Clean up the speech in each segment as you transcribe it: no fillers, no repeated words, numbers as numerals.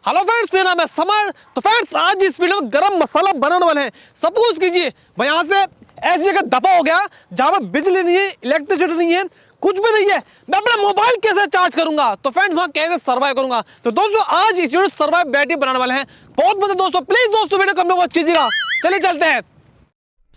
Hello friends, मेरा नाम है समर। तो फ्रेंड्स, आज इस वीडियो में गरम मसाला बनाने वाले हैं। सपोज कीजिए मैं यहाँ से ऐसी जगह दबा हो गया जहाँ पर बिजली नहीं है, इलेक्ट्रिसिटी नहीं है, कुछ भी नहीं है। मैं अपना मोबाइल कैसे चार्ज करूंगा? तो फ्रेंड्स, वहाँ कैसे सर्वाइव करूंगा? तो दोस्तों, आज इस वीडियो सर्वाइव बैटरी बनाने वाले हैं। बहुत मजा दोस्तों, प्लीज दोस्तों वीडियो को वॉच कीजिएगा। चलिए चलते हैं।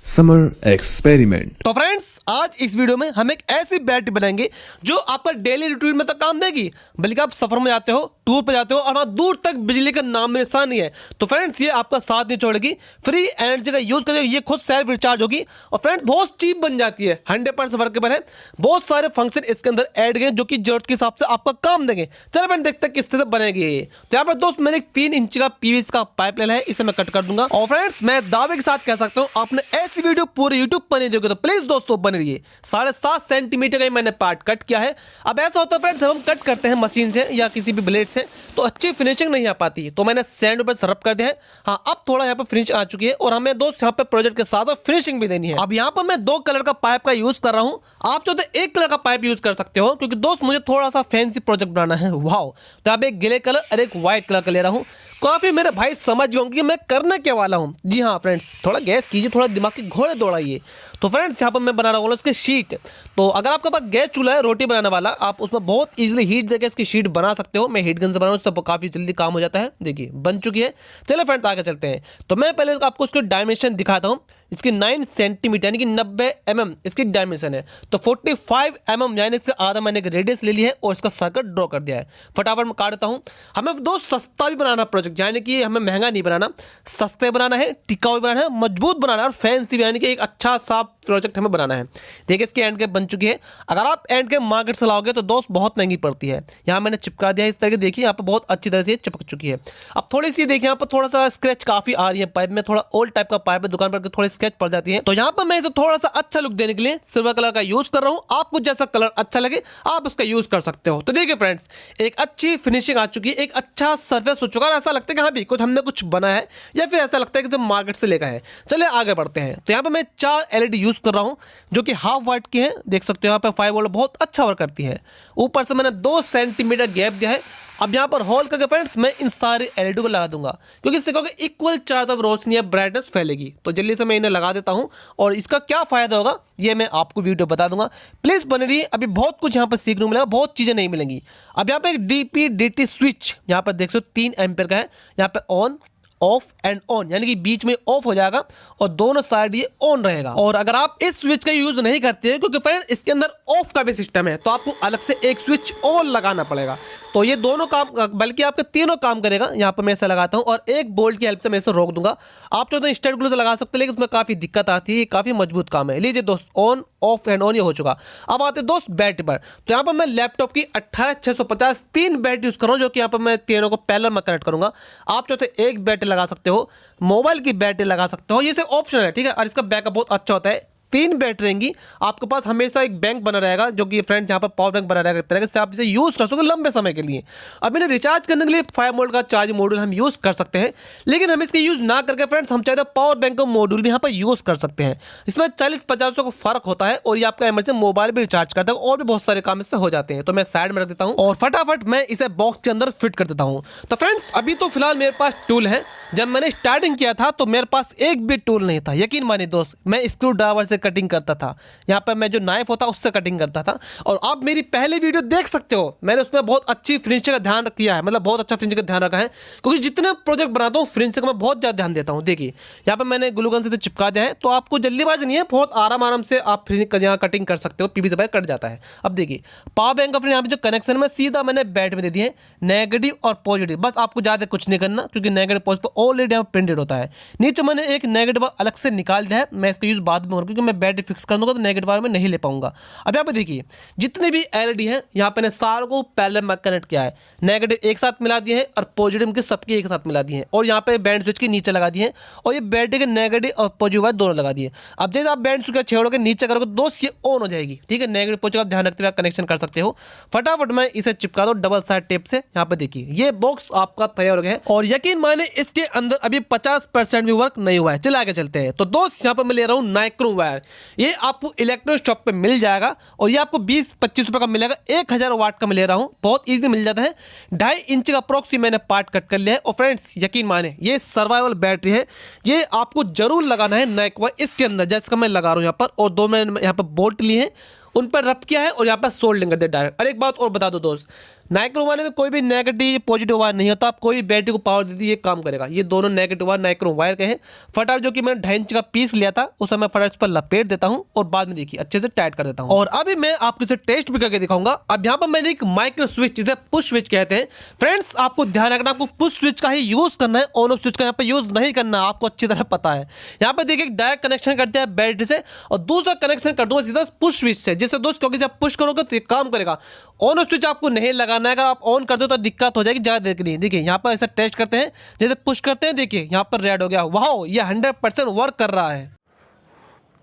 Summer experiment. तो फ्रेंड्स, आज इस वीडियो में हम एक ऐसी बैटरी बनाएंगे जो आपका डेली रूटीन में तो काम देगी, बल्कि आप सफर में जाते हो, टूर पे जाते हो और वहां दूर तक बिजली का नाम निशान नहीं है, तो फ्रेंड्स ये आपका साथ नहीं छोड़ेगी। फ्री एनर्जी का यूज करके ये खुद सेल्फ रिचार्ज होगी और फ्रेंड्स बहुत चीप बन जाती है, 100% वर्केबल है। बहुत सारे फंक्शन इसके अंदर ऐड गए जो कि जरूरत के हिसाब से आपका काम देंगे। चलो फ्रेंड, देखते हैं किस तरह बनेगी ये। तो यहाँ पर दोस्त मैंने एक 3 इंच का पीवीसी का पाइप लेना है, इसे मैं कट कर दूंगा। और फ्रेंड्स, मैं दावे के साथ कह सकता हूँ आपने ऐसी वीडियो पूरे यूट्यूब पर नहीं देखोगे, तो प्लीज दोस्तों बने रहिए। 7.5 सेंटीमीटर का मैंने पार्ट कट किया है। अब ऐसा होता है फ्रेंड्स, हम कट करते हैं मशीन से या किसी भी ब्लेड से तो अच्छी फिनिशिंग नहीं आ पाती, तो मैंने सैंड पेपर से रब कर दिया है। हाँ, अब थोड़ा यहाँ पे फिनिश आ चुकी है और हमें दोस्त यहाँ पे प्रोजेक्ट के साथ फिनिशिंग भी देनी है। अब यहाँ पर मैं 2 कलर का पाइप का यूज कर रहा हूँ। आप चाहो तो 1 कलर का पाइप यूज कर सकते हो, क्योंकि दोस्त मुझे थोड़ा सा फैंसी प्रोजेक्ट बनाना है। वाओ, तो अब एक ग्रे कलर और एक व्हाइट कलर का ले रहा हूँ। काफी मेरे भाई समझ गए कि मैं करने क्या वाला हूँ। जी हाँ फ्रेंड्स, थोड़ा गैस कीजिए, थोड़ा दिमाग के घोड़े दौड़ाइए। तो फ्रेंड्स, यहाँ पर मैं बना रहा हूँ उसकी शीट। तो अगर आपके पास गैस चूल्हा है रोटी बनाने वाला, आप उसमें बहुत इजीली हीट देकर इसकी शीट बना सकते हो। मैं हीट गन से बना रहा हूँ, उससे काफी जल्दी काम हो जाता है। देखिए बन चुकी है। चलो फ्रेंड्स, आगे चलते हैं। तो मैं पहले आपको इसको डायमेंशन दिखाता हूँ। इसकी 9 सेंटीमीटर यानी कि 90 mm इसकी डायमेंशन है। तो 45 mm यानी इससे आधा मैंने एक रेडियस ले ली है और इसका सर्कल ड्रॉ कर दिया है। फटाफट मैं काटता हूँ। हमें दोस्त सस्ता भी बनाना प्रोजेक्ट, यानी कि हमें महंगा नहीं बनाना, सस्ते बनाना है, टिकाऊ भी बनाना है, मजबूत बनाना है और फैंसी भी, यानी कि एक अच्छा सा प्रोजेक्ट हमें बनाना है। देखिए इसकी एंड कैप बन चुकी है। अगर आप एंड कैप मार्केट से लाओगे तो दोस्त बहुत महंगी पड़ती है। यहाँ मैंने चिपका दिया है इस तरह के। देखिए यहाँ पर बहुत अच्छी तरह से चिपक चुकी है। अब थोड़ी सी देखिए यहाँ पर थोड़ा सा स्क्रैच काफी आ रही है पाइप में, थोड़ा ओल्ड टाइप का पाइप है, दुकान पर थोड़ी स्क्रैच पड़ जाती है। तो यहाँ पर मैं इसे थोड़ा सा अच्छा लुक देने के लिए सिल्वर कलर का यूज कर रहा हूँ। आपको जैसा कलर अच्छा लगे आप उसका यूज कर सकते हो। तो देखिए फ्रेंड्स, एक अच्छी फिनिशिंग आ चुकी है, एक अच्छा सरफेस हो चुका है। ऐसा लगता है कि हाँ भी कुछ हमने कुछ बना है, या फिर ऐसा लगता है कि जो मार्केट से लेकर है। चलिए आगे बढ़ते हैं। तो यहाँ पर मैं 4 LED यूज कर रहा हूँ जो कि हाफ वाट की है। देख सकते हो यहाँ पे 5 वोल्ट बहुत अच्छा वर्क करती है। ऊपर से मैंने 2 सेंटीमीटर गैप दिया है। अब यहाँ पर होल करके फ्रेंड्स मैं इन सारे LED को लगा दूंगा, क्योंकि इससे क्या होगा, इक्वल चारों तरफ रोशनी या ब्राइटनेस फैलेगी। तो जल्दी से मैं इन्हें लगा देता हूँ और इसका क्या फायदा होगा ये मैं आपको वीडियो बता दूंगा। प्लीज बने रहिए, अभी बहुत कुछ यहाँ पर सीखने को मिलेगा, बहुत चीजें नहीं मिलेंगी। अब यहाँ पे एक DP/DT स्विच यहाँ पर देख सकते हो 3 एम्पियर का है। यहाँ पे ऑन, ऑफ एंड ऑन, यानी कि बीच में ऑफ हो जाएगा और दोनों साइड ये ऑन रहेगा। और अगर आप इस स्विच का यूज नहीं करते हैं, क्योंकि फ्रेंड इसके अंदर ऑफ का भी सिस्टम है, तो आपको अलग से एक स्विच ऑन लगाना पड़ेगा। तो ये दोनों काम, बल्कि आपके तीनों काम करेगा। यहाँ पर मैं ऐसा लगाता हूँ और एक बोल्ट की हेल्प से मैं इसे रोक दूंगा। आप चाहो तो स्टड ग्लू से लगा सकते हैं, लेकिन उसमें काफी दिक्कत आती है, काफी मजबूत काम है। लीजिए दोस्त, ऑन, ऑफ एंड ऑन ये हो चुका। अब आते दोस्त बैटरी पर। तो यहाँ पर मैं लैपटॉप की 18650 3 बैटरी यूज कर रहा हूँ, जो कि यहाँ पर मैं तीनों को पैरेलल में कनेक्ट करूंगा। आप चाहो तो एक बैटरी लगा सकते हो, मोबाइल की बैटरी लगा सकते हो, ये सिर्फ ऑप्शनल है, ठीक है। और इसका बैकअप बहुत अच्छा होता है। 3 बैटरी रहेंगी, आपके पास हमेशा एक बैंक बना रहेगा, जो कि फ्रेंड्स यहाँ पर पावर बैंक बना रहेगा एक तरह से, आप इसे यूज कर सकते हो लंबे समय के लिए। अब इन्हें रिचार्ज करने के लिए 5 वोल्ट का चार्ज मॉड्यूल हम यूज कर सकते हैं, लेकिन हम इसके यूज ना करके फ्रेंड्स हम चाहते हैं पावर बैंक का मॉड्यूल भी यहाँ पर यूज कर सकते हैं। इसमें 40-50 का फर्क होता है और ये आपका इमरजेंसी मोबाइल भी रिचार्ज करता है और भी बहुत सारे काम इससे हो जाते हैं। तो मैं साइड में रख देता हूँ और फटाफट मैं इसे बॉक्स के अंदर फिट कर देता हूँ। तो फ्रेंड्स, अभी तो फिलहाल मेरे पास टूल है। जब मैंने स्टार्टिंग किया था तो मेरे पास एक भी टूल नहीं था। यकीन मानिए दोस्त, मैं स्क्रू ड्राइवर से कटिंग करता था। यहाँ पर मैं जो नाइफ होता उससे कटिंग करता था। और आप मेरी पहले वीडियो देख सकते हो, मैंने उसमें बहुत अच्छी फिनिशिंग का ध्यान किया है, मतलब बहुत अच्छा फिनिशिंग का ध्यान रखा है, क्योंकि जितने प्रोजेक्ट बनाता हूँ फिनिशिंग का मैं बहुत ज़्यादा ध्यान देता हूँ। देखिए यहाँ पर मैंने ग्लू गन से चिपका दिया है, तो आपको जल्दीबाजी नहीं है, बहुत आराम से आप यहाँ कटिंग कर सकते हो। पीवीसी से कट जाता है। अब देखिए पावर बैंक का फिर यहाँ पे जो कनेक्शन में सीधा मैंने बैट में दे दिए, नेगेटिव और पॉजिटिव। बस आपको ज़्यादा कुछ नहीं करना, क्योंकि नेगेटिव पॉजिटिव ऑलरेडी यहाँ प्रिंटेड होता है। नीचे मैंने एक नेगेटिव अलग से निकाल दिया है, मैं इसका यूज बाद में करूँगा, क्योंकि मैं बैटरी फिक्स कर दूंगा तो नेगेटिव वाले में नहीं ले पाऊंगा। अब यहाँ पे देखिए जितने भी LED हैं यहाँ पे सारों को पैरेलल में कनेक्ट किया है। नेगेटिव एक साथ मिला दिए हैं और पॉजिटिव के सबके एक साथ मिला दिए हैं, और यहाँ पे बैंड स्विच के नीचे लगा दिए हैं, और ये बैटरी के नेगेटिव और पॉजिटिव वाले दोनों लगा दिए। अब जैसे आप बैंड स्विच छेड़ोगे नीचे करोगे दोस्त ये ऑन हो जाएगी, ठीक है। नेगेटिव पॉजिटिव आप ध्यान रखते हुए आप कनेक्शन कर सकते हो। फटाफट मैं इसे चिपका दो डबल साइड टेप से। यहाँ पे देखिए ये बॉक्स आपका तैयार हो गया है, और यकीन माने इसके अंदर अभी 50% भी वर्क नहीं हुआ है। चलिए आगे चलते हैं। तो दोस्त यहाँ पर मैं ले रहा हूँ नाइक्रोम वायर। है। ये आपको इलेक्ट्रॉनिक शॉप पे मिल जाएगा और ये आपको 20-25 रुपये का मिलेगा। 1000 वाट का मैं ले रहा हूँ, बहुत ईजी मिल जाता है। 2.5 इंच का अप्रॉक्स मैंने पार्ट कट कर लिया है। और फ्रेंड्स यकीन माने ये सर्वाइवल बैटरी है, ये आपको जरूर लगाना है नाइक्रोम इसके अंदर, जैसे मैं लगा रहा हूँ यहाँ पर। और 2 मैंने यहाँ पर बोल्ट लिए हैं, उन पर रब किया है और यहाँ पर सोल्डिंग कर दिया डायरेक्ट। और एक बात और बता दो दोस्त, नाइक्रोम वाले में कोई भी नेगेटिव पॉजिटिव वायर नहीं होता। आप कोई भी बैटरी को पावर दे दी ये काम करेगा। ये दोनों नेगेटिव वायर नाइक्रोम वायर के हैं। फटाफट जो कि मैंने 2.5 इंच का पीस लिया था उस समय फटाफट पर लपेट देता हूँ और बाद में देखिए अच्छे से टाइट कर देता हूँ। और अभी मैं आपको इसे टेस्ट भी करके दिखाऊंगा। अब यहाँ पर मैंने एक माइक्रो स्विच, जिसे पुश स्विच कहते हैं। फ्रेंड्स आपको ध्यान रखना, आपको पुश स्विच का ही यूज करना है, ऑन ऑफ स्विच का यहाँ पर यूज नहीं करना, आपको अच्छी तरह पता है। यहाँ पर देखिए डायरेक्ट कनेक्शन करते हैं बैटरी से और दूसरा कनेक्शन कर दूंगा सीधा पुश स्विच से, जिससे दोस्त क्योंकि जब पुश करोगे तो ये काम करेगा। ऑन ऑफ स्विच आपको नहीं लगाना है, अगर आप ऑन कर दो तो दिक्कत हो जाएगी ज़्यादा देर के लिए। देखिए यहाँ पर ऐसा टेस्ट करते हैं, जैसे पुश करते हैं देखिए यहाँ पर रेड हो गया। वाह, ये 100% वर्क कर रहा है,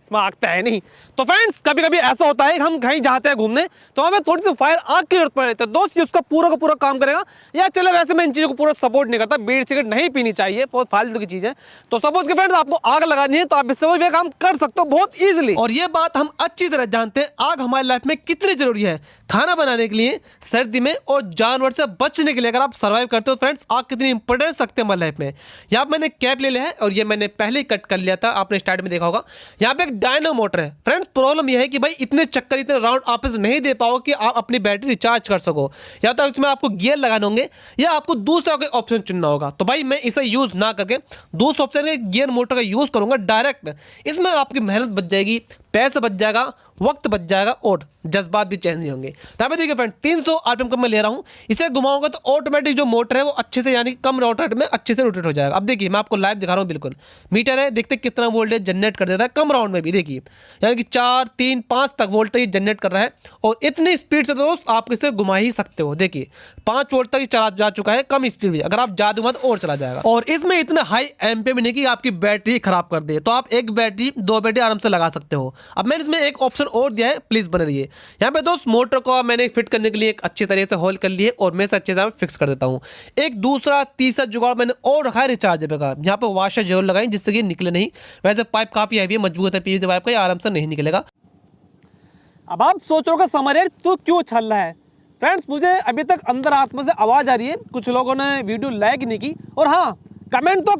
इसमें आगता है नहीं। तो फ्रेंड्स कभी कभी ऐसा होता है हम कहीं जाते हैं घूमने तो हमें थोड़ी सी फायर आग की जरूरत पड़ जाती है दोस्त, ये उसका पूरा का पूरा काम करेगा। या चले वैसे मैं इन चीज़ों को पूरा सपोर्ट नहीं करता, बीड़ी सिगरेट नहीं पीनी चाहिए, बहुत फालतू की चीज़ है। तो सपोज के फ्रेंड्स आपको आग लगानी है तो आप इससे वो भी काम कर सकते हो बहुत ईजिली। और ये बात हम अच्छी तरह जानते हैं आग हमारी लाइफ में कितनी जरूरी है, खाना बनाने के लिए, सर्दी में और जानवर से बचने के लिए। अगर आप सर्वाइव करते हो फ्रेंड्स, आग कितनी इंपॉर्टेंस रखते हैं हमारी लाइफ में। यहाँ पर मैंने कैप ले लिया है और ये मैंने पहले ही कट कर लिया था, आपने स्टार्ट में देखा होगा। यहाँ पे एक डायनो मोटर है। फ्रेंड्स प्रॉब्लम यह है कि भाई इतने चक्कर, इतने राउंड आप इसे नहीं दे पाओ कि आप अपनी बैटरी रिचार्ज कर सको, या तो इसमें आपको गियर लगाने होंगे या आपको दूसरा कोई ऑप्शन चुनना होगा। तो भाई मैं इसे यूज ना करके दूसरा ऑप्शन है गियर मोटर का यूज करूंगा डायरेक्ट। इसमें आपकी मेहनत बच जाएगी, पैसा बच जाएगा, वक्त बच जाएगा और जज्बात भी चेंज नहीं होंगे। यहाँ पे देखिए फ्रेंड 300 आरपीएम का मैं ले रहा हूँ, इसे घुमाऊंगा तो ऑटोमेटिक जो मोटर है वो अच्छे से यानी कम रोटेट में अच्छे से रोटेट हो जाएगा। अब देखिए मैं आपको लाइव दिखा रहा हूँ, बिल्कुल मीटर है, देखते कितना वोल्टेज जनरेट कर देता है कम राउंड में भी। देखिए यानी कि 4, 3, 5 तक वोल्टेज जनरेट कर रहा है और इतनी स्पीड से दोस्त आप इसे घुमा ही सकते हो। देखिए 5 वोल्ट तक चला जा चुका है, कम स्पीड भी, अगर आप ज्यादा तो और चला जाएगा। और इसमें इतना हाई एम्पीयर भी नहीं कि आपकी बैटरी खराब कर दे, तो आप एक बैटरी 2 बैटरी आराम से लगा सकते हो। अब मैंने इसमें एक ऑप्शन और दिया है, प्लीज बने रहिए। यहाँ पे दोस्त मोटर को मैंने फिट करने के लिए एक अच्छी तरीके से होल कर लिए और मैं इसे अच्छे से फिक्स कर देता हूँ। एक दूसरा तीसरा जुगाड़ मैंने और रखा है रिचार्जेबल का। यहाँ पे वाशर जरूर लगाई जिससे कि निकले नहीं, वैसे पाइप काफी हैवी है, मजबूत है, पीवीसी पाइप का, ये आराम से नहीं निकलेगा। अब आप सोच रहे हो समर यार तू क्यों छल रहा है। फ्रेंड्स मुझे अभी तक अंदर आत्मा से आवाज आ रही है, कुछ लोगों ने वीडियो लाइक नहीं की और हाँ कमेंट तो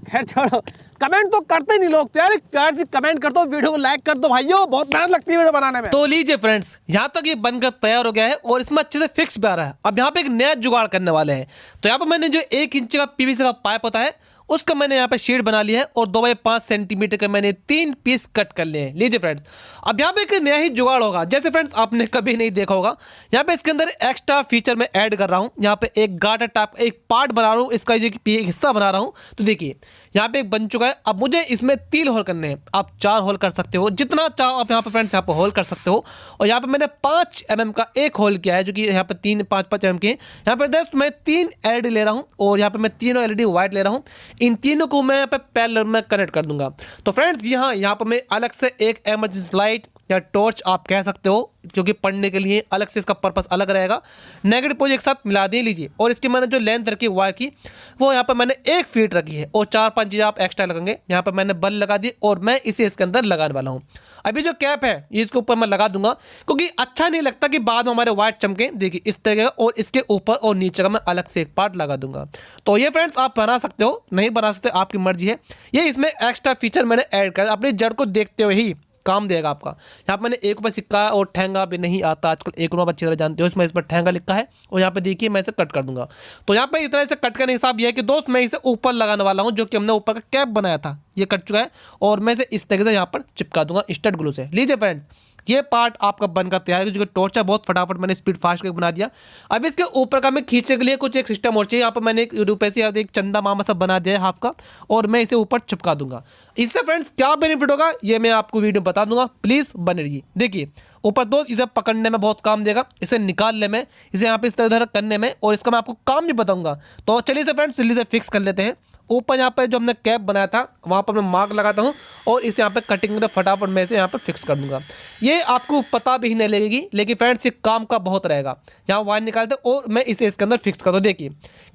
खैर छोड़ो, कमेंट तो करते नहीं लोग, तो यार प्यार से कमेंट कर दो, वीडियो को लाइक कर दो भाइयों, बहुत मेहनत लगती है वीडियो बनाने में। तो लीजिए फ्रेंड्स यहाँ तक ये बनकर तैयार हो गया है और इसमें अच्छे से फिक्स भी आ रहा है। अब यहाँ पे एक नया जुगाड़ करने वाले हैं। तो यहाँ पे मैंने जो 1 इंच का पीवीसी का पाइप होता है उसका मैंने यहाँ पे शीट बना लिया है और 2x5 सेंटीमीटर के मैंने 3 पीस कट कर लिए हैं। लीजिए फ्रेंड्स अब यहाँ पे एक नया ही जुगाड़ होगा, जैसे फ्रेंड्स आपने कभी नहीं देखा होगा। यहाँ पे इसके अंदर एक्स्ट्रा फीचर मैं ऐड कर रहा हूँ। यहाँ पे एक गार्डर टाइप का एक पार्ट बना रहा हूँ, इसका जो एक हिस्सा बना रहा हूँ। तो देखिए यहाँ पे एक बन चुका है। अब मुझे इसमें 3 होल करने हैं, आप 4 होल कर सकते हो, जितना चाहो आप यहाँ पे फ्रेंड्स यहाँ पे होल कर सकते हो। और यहाँ पे मैंने 5 mm का एक होल किया है, जो कि यहाँ पे 3-5 mm के हैं। यहाँ पर दोस्त मैं 3 LED ले रहा हूँ और यहाँ पे मैं तीनों LED वाइट ले रहा हूँ। इन तीनों को मैं यहाँ पे पैरेलल में कनेक्ट कर दूंगा। तो फ्रेंड्स यहाँ पर मैं अलग से एक इमरजेंसी लाइट या टॉर्च आप कह सकते हो, क्योंकि पढ़ने के लिए अलग से इसका पर्पस अलग रहेगा, नेगेटिव पोज एक साथ मिला दे लीजिए। और इसकी मैंने जो लेंथ रखी वायर की वो यहाँ पर मैंने 1 फीट रखी है और 4-5 चीज़ें आप एक्स्ट्रा लगेंगे। यहाँ पर मैंने बल्ब लगा दी और मैं इसे इसके अंदर लगाने वाला हूँ। अभी जो कैप है ये इसके ऊपर मैं लगा दूंगा, क्योंकि अच्छा नहीं लगता कि बाद में हमारे वायर चमके। देखिए इस तरह का, और इसके ऊपर और नीचे का मैं अलग से एक पार्ट लगा दूंगा। तो ये फ्रेंड्स आप बना सकते हो, नहीं बना सकते आपकी मर्जी है। ये इसमें एक्स्ट्रा फीचर मैंने ऐड कर, अपनी जड़ को देखते हुए ही काम देगा आपका। यहाँ पर मैंने 1 रुपये सिक्का और ठेंगा भी नहीं आता आजकल, 1 रुपये अच्छी तरह जानते हो, इसमें इस पर ठेंगा लिखा है। और यहाँ पे देखिए मैं इसे कट कर दूंगा। तो यहाँ पे इस तरह से कट करने हिसाब यह है कि दोस्त मैं इसे ऊपर लगाने वाला हूँ, जो कि हमने ऊपर का कैप बनाया था ये कट चुका है और मैं इसे इस तरीके से यहाँ पर चिपका दूंगा स्टड ग्लू से। लीजिए फ्रेंड ये पार्ट आपका बनकर तैयार है, जो टॉर्च है बहुत फटाफट मैंने स्पीड फास्ट करके बना दिया। अब इसके ऊपर का मैं खींचने के लिए कुछ एक सिस्टम और चाहिए। यहाँ पर मैंने 1 रुपये से एक चंदा मामा सा बना दिया है हाफ का, और मैं इसे ऊपर चिपका दूंगा। इससे फ्रेंड्स क्या बेनिफिट होगा ये मैं आपको वीडियो में बता दूंगा, प्लीज बने रहिए। देखिए ऊपर दोस्त इसे पकड़ने में बहुत काम देगा, इसे निकालने में, इसे यहाँ पे इस तरह करने में, और इसका मैं आपको काम भी बताऊंगा। तो चलिए से फ्रेंड्स जल्दी से फिक्स कर लेते हैं ऊपर यहाँ पे जो हमने कैप बनाया था वहाँ पर मैं मार्क लगाता हूँ और इसे यहाँ पे कटिंग में फटाफट मैं इसे यहाँ पर फिक्स कर दूंगा। ये आपको पता भी नहीं लगेगी, लेकिन फ्रेंड्स ये काम का बहुत रहेगा। यहाँ वायर निकालते और मैं इसे इसके अंदर फिक्स कर दूँ। देखिए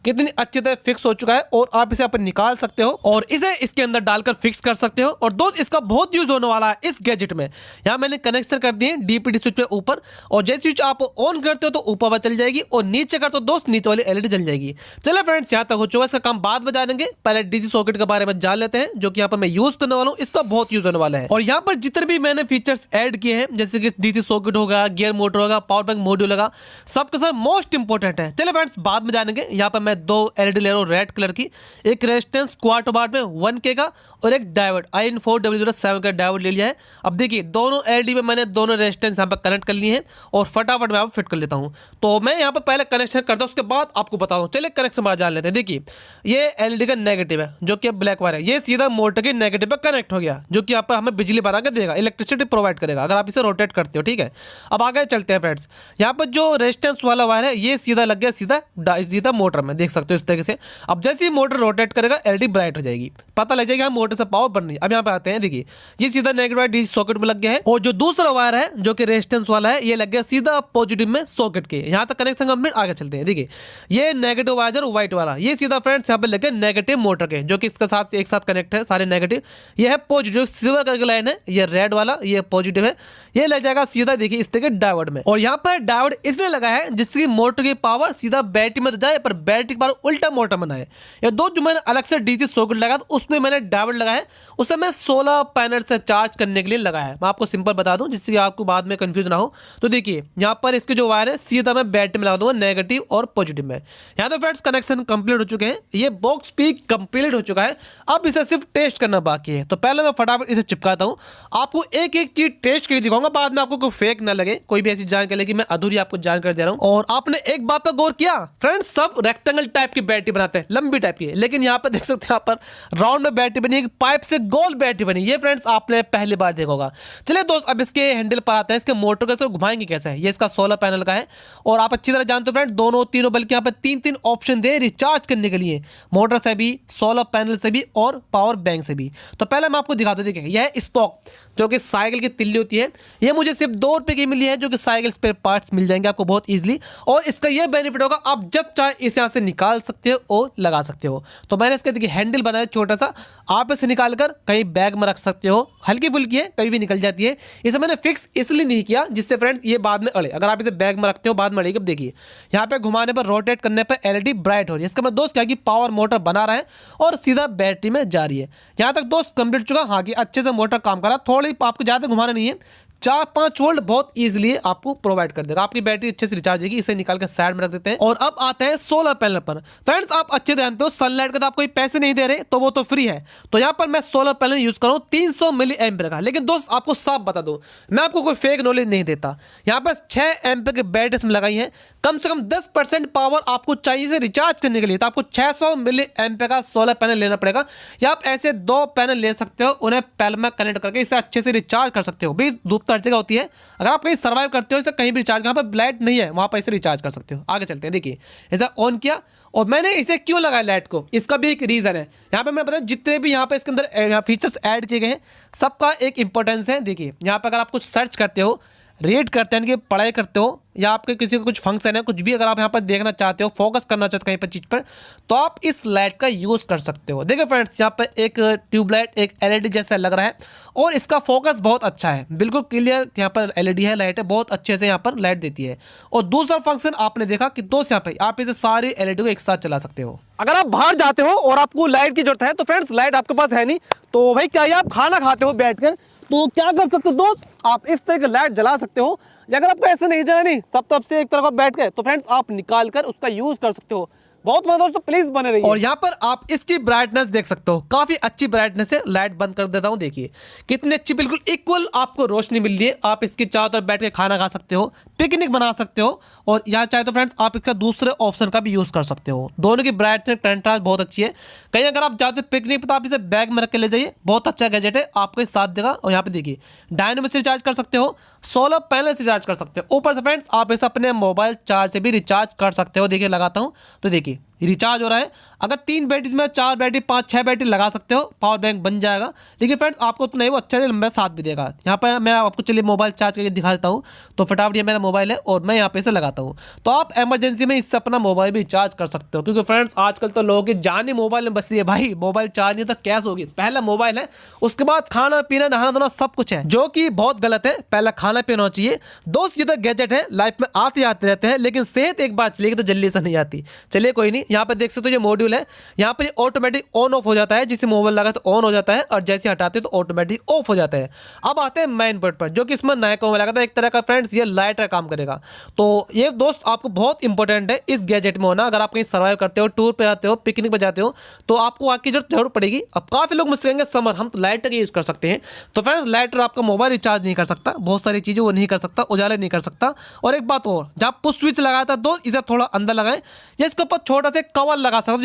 कितनी अच्छी तरह फिक्स हो चुका है और आप इसे यहाँ पर निकाल सकते हो और इसे इसके अंदर डालकर फिक्स कर सकते हो। और दोस्त इसका बहुत यूज होने वाला है इस गैजेट में। यहाँ मैंने कनेक्शन कर दिए डीपीडी स्विच पे ऊपर, और जैसे स्विच आप ऑन करते हो तो ऊपर चल जाएगी और नीचे करते हो दोस्त नीचे वाली एलईडी जल जाएगी। चलिए फ्रेंड्स यहाँ तक हो चुका है, इसका काम बाद में जानेंगे। पहले डीसी सॉकेट के बारे में जान लेते हैं जो कि यहाँ पर मैं यूज करने वाला हूँ। इसका बहुत यूज होने वाला है और यहाँ पर जितने भी मैंने फीचर्स ऐड किए हैं जैसे कि डीसी सॉकेट होगा, गियर मोटर होगा, पावर बैंक मॉड्यूल होगा, सबके सब मोस्ट इंपोर्टेंट है। चलिए फ्रेंड्स बाद में जानेंगे। यहाँ पर मैं 2 एलईडी ले रहा हूँ रेड कलर की, एक रेजिस्टेंस क्वार्टर वाट में 1K का और एक डायोड IN4W07 का डायोड ले लिया है। अब देखिए दोनों एलईडी में मैंने दोनों रेजिस्टेंस यहाँ पर कनेक्ट कर लिए हैं और फटाफट मैं यहाँ पर फिट कर लेता हूँ। तो मैं यहाँ पर पहले कनेक्शन करता हूँ, उसके बाद आपको बताऊँ। चलिए कनेक्शन बात जान लेते हैं। देखिए ये एलईडी का नेगेटिव है जो कि ब्लैक वायर है, ये सीधा मोटर के नेगेटिव पे कनेक्ट हो गया जो कि यहाँ पर हमें बिजली बना के देगा, इलेक्ट्रिसिटी प्रोवाइड करेगा अगर आप इसे रोटेट करते हो। ठीक है, अब आगे चलते हैं फ्रेंड्स। यहाँ पर जो रेजिस्टेंस वाला वायर है ये सीधा लग गया सीधा मोटर में, देख सकते हो इस तरीके से। अब जैसे ही मोटर रोटेट करेगा एलईडी ब्राइट हो जाएगी, पता लग जाएगा मोटर से पावर बन रही है। अब यहाँ पे आते हैं, देखिए ये सीधा नेगेटिव वायर डीसी सॉकेट में लग गया है और जो दूसरा वायर है जो कि रेजिस्टेंस वाला है ये लग गया सीधा पॉजिटिव में सॉकेट के। यहाँ तक कनेक्शन कंप्लीट। आगे चलते हैं। देखिए ये नेगेटिव वायर व्हाइट वाला ये सीधा फ्रेंड्स यहाँ पे लगे नेगेटिव मोटर के, जो कि इसके साथ एक साथ कनेक्ट है सारे नेगेटिव। ये है पॉजिटिव, सिल्वर कलर की लाइन है, ये रेड वाला ये पॉजिटिव है, ये लग जाएगा सीधा देखिए इस तरीके डायोड में। और यहाँ पर डायोड इसलिए लगा है जिसकी मोटर की पावर सीधा बैटरी में जाए पर बैटरी की पावर उल्टा मोटर में आए। ये दो जो मैंने अलग से डीसी सॉकेट लगा तो उसमें मैंने डायोड लगा है, उसे मैं 16 पैनल से चार्ज करने के लिए लगा है। मैं आपको सिंपल बता दूं जिससे आपको बाद में कंफ्यूज ना हो। तो देखिए यहाँ पर इसके जो वायर है सीधा मैं बैटरी में लगा दूंगा नेगेटिव और पॉजिटिव में। यहाँ तो फ्रेंड्स कनेक्शन कंप्लीट हो चुके हैं, ये बॉक्स भी कंप्लीट हो चुका है। अब इसे सिर्फ टेस्ट करना बाकी है, तो पहले मैं फटाफट इसे चिपकाता हूँ। आपको एक एक चीज टेस्ट करके दिखाऊंगा, बाद में आपको कोई फेक ना लगे, कोई भी ऐसी जानकारी लगे मैं अधूरी आपको जानकारी दे रहा हूँ। और आपने एक बात पर गौर किया फ्रेंड्स, सब रेक्टेंगल टाइप की बैटरी बनाते हैं, लंबी टाइप की, लेकिन यहाँ पर देख सकते हैं यहाँ पर राउंड में बैटरी बनी, पाइप से गोल बैटरी बनी। ये फ्रेंड्स आपने पहली बार देखा होगा। चलिए दोस्त अब इसके हैंडल पर आते हैं, इसके मोटर कैसे घुमाएंगे कैसे है। ये इसका 16 पैनल का है और आप अच्छी तरह जानते हो फ्रेंड्स दोनों तीनों, बल्कि यहाँ पे 3 ऑप्शन दे रिचार्ज करने के लिए, मोटर से भी, सोलर पैनल से भी और पावर बैंक से भी। तो पहले मैं आपको दिखा दूं। देखिए यह है स्पोक जो कि साइकिल की तिल्ली होती है, ये मुझे सिर्फ 2 रुपये की मिली है, जो कि साइकिल स्पेयर पार्ट्स मिल जाएंगे आपको बहुत इजीली। और इसका यह बेनिफिट होगा आप जब चाहे इसे यहाँ से निकाल सकते हो और लगा सकते हो। तो मैंने इसका देखिए हैंडल बनाया छोटा सा, आप इसे निकाल कर कहीं बैग में रख सकते हो, हल्की फुल्की है कभी भी निकल जाती है। इसे मैंने फिक्स इसलिए नहीं किया जिससे फ्रेंड्स ये बाद में अड़े, अगर आप इसे बैग में रखते हो बाद में अड़ेगी। अब देखिए यहाँ पे घुमाने पर, रोटेट करने पर एलईडी ब्राइट हो रही है। इसका मतलब दोस्त क्या कि पावर मोटर बना रहा है और सीधा बैटरी में जा रही है। यहाँ तक दोस्त कंप्लीट चुका। हाँ कि अच्छे से मोटर काम कर रहा है, थोड़ी आपको ज़्यादा घुमाना नहीं है, 4-5 वोल्ट बहुत इजीली आपको प्रोवाइड कर देगा। आपकी बैटरी अच्छे से रिचार्ज होगी। इसे निकाल कर साइड में रख देते हैं और अब आते हैं सोलर पैनल पर। फ्रेंड्स आप अच्छे जानते हो सनलाइट का तो आप कोई पैसे नहीं दे रहे, तो वो तो फ्री है। तो यहाँ पर मैं सोलर पैनल यूज कर रहा हूँ 300 मिली एम्पियर का। लेकिन दोस्त आपको साफ बता दूं, मैं आपको कोई फेक नॉलेज नहीं देता। यहाँ पर 6 एम्पियर की बैटरी इसमें लगाई है, कम से कम 10% पावर आपको चाहिए इसे रिचार्ज करने के लिए, तो आपको 600 मिली एम्पियर का सोलर पैनल लेना पड़ेगा। या आप ऐसे 2 पैनल ले सकते हो, उन्हें पैनल में कनेक्ट करके इसे अच्छे से रिचार्ज कर सकते हो। भी धूप हर जगह होती है, अगर आप कहीं सर्वाइव करते हो इसे कहीं भी रिचार्ज, यहाँ पर लाइट नहीं है वहां पर इसे रिचार्ज कर सकते हो। आगे चलते हैं। देखिए इसे ऑन किया और मैंने इसे क्यों लगाया लाइट को, इसका भी एक रीजन है। यहाँ पे मैं बता जितने भी यहाँ पे इसके अंदर फीचर्स ऐड किए गए हैं सबका एक इंपॉर्टेंस है। देखिए यहाँ पे अगर आप कुछ सर्च करते हो, रीड करते हैं कि पढ़ाई करते हो, या आपके किसी को कुछ फंक्शन है, कुछ भी अगर आप यहाँ पर देखना चाहते हो, फोकस करना चाहते हो कहीं पर चीज़ पर, तो आप इस लाइट का यूज़ कर सकते हो। देखिए फ्रेंड्स यहाँ पर एक ट्यूबलाइट, एक एलईडी जैसा लग रहा है और इसका फोकस बहुत अच्छा है, बिल्कुल क्लियर। यहाँ पर एलईडी है, लाइट है, बहुत अच्छे से यहाँ पर लाइट देती है। और दूसरा फंक्शन आपने देखा कि दोस्त यहाँ पे आप इसे सारी एलईडी को एक साथ चला सकते हो। अगर आप बाहर जाते हो और आपको लाइट की जरूरत है, तो फ्रेंड्स लाइट आपके पास है नहीं, तो भाई क्या आप खाना खाते हो बैठकर, तो क्या कर सकते हो दोस्त, आप इस तरह की लाइट जला सकते हो। या अगर आपको ऐसे नहीं जलानी, सब तरफ से एक तरफ बैठ गए, तो फ्रेंड्स आप निकाल कर उसका यूज कर सकते हो। बहुत मजा दोस्तों, प्लीज बने रहिए। और यहाँ पर आप इसकी ब्राइटनेस देख सकते हो, काफी अच्छी ब्राइटनेस है। लाइट बंद कर देता हूँ, देखिए कितनी अच्छी, बिल्कुल इक्वल आपको रोशनी मिल रही है। आप इसके चारों तरफ बैठ के खाना खा सकते हो, पिकनिक बना सकते हो, और यहाँ चाहे तो फ्रेंड्स आप इसका दूसरे ऑप्शन का भी यूज कर सकते हो। दोनों की ब्राइटनेस कंट्रास्ट बहुत अच्छी है। कहीं अगर आप चाहते हो पिकनिक, तो आप इसे बैग में रख के ले जाइए, बहुत अच्छा गैजेट है, आपको साथ देगा। और यहाँ पे देखिए डायनेमो से रिचार्ज कर सकते हो, सोलर पैनल से रिचार्ज कर सकते हो। ऊपर से फ्रेंड्स आप इसे अपने मोबाइल चार्ज से भी रिचार्ज कर सकते हो। देखिए लगाता हूँ तो देखिए की रिचार्ज हो रहा है। अगर 3 बैटरी में 4 बैटरी 5-6 बैटरी लगा सकते हो, पावर बैंक बन जाएगा। लेकिन फ्रेंड्स आपको तो नहीं, वो अच्छा से लंबा साथ भी देगा। यहाँ पर मैं आपको चलिए मोबाइल चार्ज करके दिखा देता हूँ। तो फटाफट ये मेरा मोबाइल है और मैं यहाँ पे से लगाता हूँ। तो आप इमरजेंसी में इससे अपना मोबाइल भी चार्ज कर सकते हो, क्योंकि फ्रेंड्स आजकल तो लोगों की जान ही मोबाइल में बस रही है भाई। मोबाइल चार्ज नहीं तो कैसे होगी। पहला मोबाइल है, उसके बाद खाना पीना नहाना धोना सब कुछ है, जो कि बहुत गलत है। पहला खाना पीना होना चाहिए। दोस्त ये तो गैजेट है, लाइफ में आते आते रहते हैं, लेकिन सेहत एक बार चलेगी तो जल्दी से नहीं आती। चलिए कोई नहीं, यहाँ पे देख सकते हो ये मॉड्यूल है। यहाँ पे ऑटोमेटिक ऑन ऑफ हो जाता है, जिसे मोबाइल लगा तो ऑन हो जाता है और जैसे हटाते तो ऑटोमेटिक ऑफ हो जाता है। अब आते हैं मेन पॉइंट पर, जो कि इसमें नायकों में लगा था एक तरह का फ्रेंड्स, ये लाइटर काम करेगा। तो ये दोस्त आपको बहुत इंपॉर्टेंट है इस गैजेट में होना। अगर आप कहीं सर्वाइव करते हो, टूर पे जाते हो, पिकनिक पे जाते हो, तो आपको आग की जरूरत पड़ेगी। अब काफी लोग मुझसे कहेंगे समर हम तो लाइटर यूज कर सकते हैं। तो फ्रेंड्स लाइटर आपका मोबाइल रिचार्ज नहीं कर सकता, बहुत सारी चीजें वो नहीं कर सकता, उजाले नहीं कर सकता। और एक बात और, जब पुश स्विच लगाया था दोस्त, इसे थोड़ा अंदर लगाएं या इसके ऊपर छोटा सा कवर लगा सकते हो,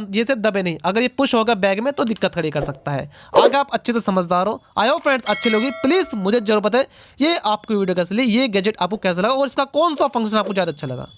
जिससे दबे नहीं। अगर ये पुश होगा बैग में तो दिक्कत खड़ी कर सकता है। आगे आप अच्छे से समझदार हो। आई होप फ्रेंड्स अच्छे लोग, प्लीज मुझे जरूर बताएं ये आपको वीडियो कैसे लगी, ये गैजेट आपको कैसा लगा और इसका कौन सा फंक्शन आपको ज्यादा अच्छा लगा।